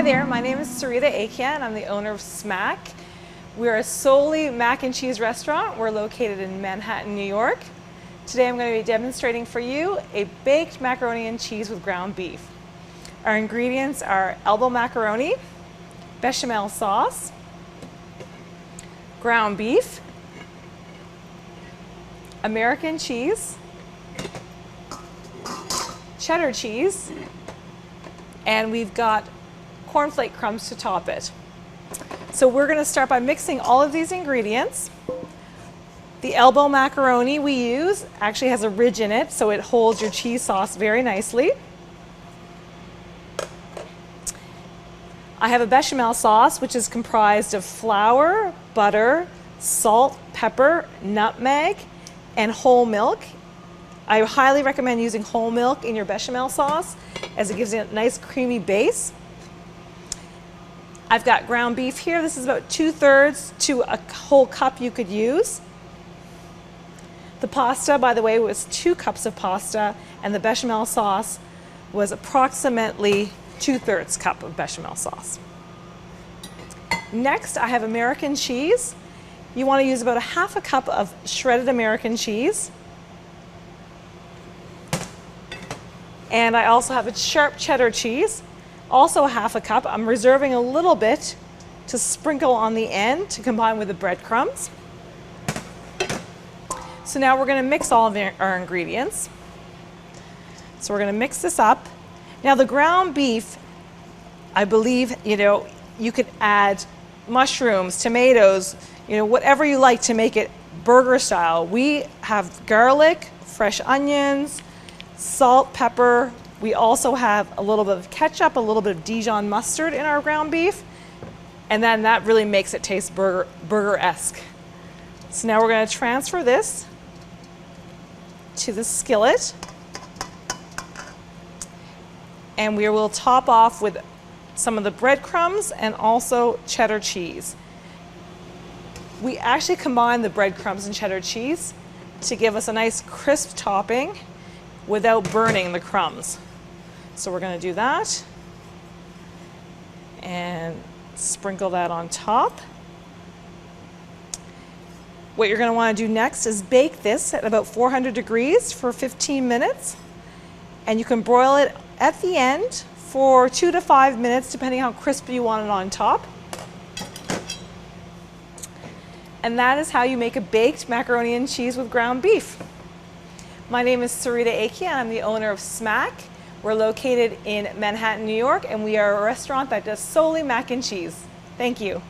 there, my name is Sarita Akia and I'm the owner of Smack. We're a solely mac and cheese restaurant. We're located in Manhattan, New York. Today I'm going to be demonstrating for you a baked macaroni and cheese with ground beef. Our ingredients are elbow macaroni, bechamel sauce, ground beef, American cheese, cheddar cheese, and we've got cornflake crumbs to top it. So we're going to start by mixing all of these ingredients. The elbow macaroni we use actually has a ridge in it, so it holds your cheese sauce very nicely. I have a bechamel sauce, which is comprised of flour, butter, salt, pepper, nutmeg, and whole milk. I highly recommend using whole milk in your bechamel sauce as it gives it a nice creamy base. I've got ground beef here. This is about 2/3 to a whole cup you could use. The pasta, by the way, was 2 cups of pasta, and the bechamel sauce was approximately 2/3 cup of bechamel sauce. Next, I have American cheese. You want to use about 1/2 cup of shredded American cheese. And I also have a sharp cheddar cheese, also 1/2 cup. I'm reserving a little bit to sprinkle on the end to combine with the breadcrumbs. So now we're going to mix all of our ingredients. So we're going to mix this up. Now the ground beef, I believe, you could add mushrooms, tomatoes, whatever you like to make it burger style. We have garlic, fresh onions, salt, pepper. We also have a little bit of ketchup, a little bit of Dijon mustard in our ground beef, and then that really makes it taste burger-esque. So now we're going to transfer this to the skillet, and we will top off with some of the breadcrumbs and also cheddar cheese. We actually combine the breadcrumbs and cheddar cheese to give us a nice crisp topping without burning the crumbs. So we're going to do that and sprinkle that on top. What you're going to want to do next is bake this at about 400 degrees for 15 minutes, and you can broil it at the end for 2 to 5 minutes depending how crispy you want it on top. And that is how you make a baked macaroni and cheese with ground beef. My name is Sarita Akia and I'm the owner of Smack. We're located in Manhattan, New York, and we are a restaurant that does solely mac and cheese. Thank you.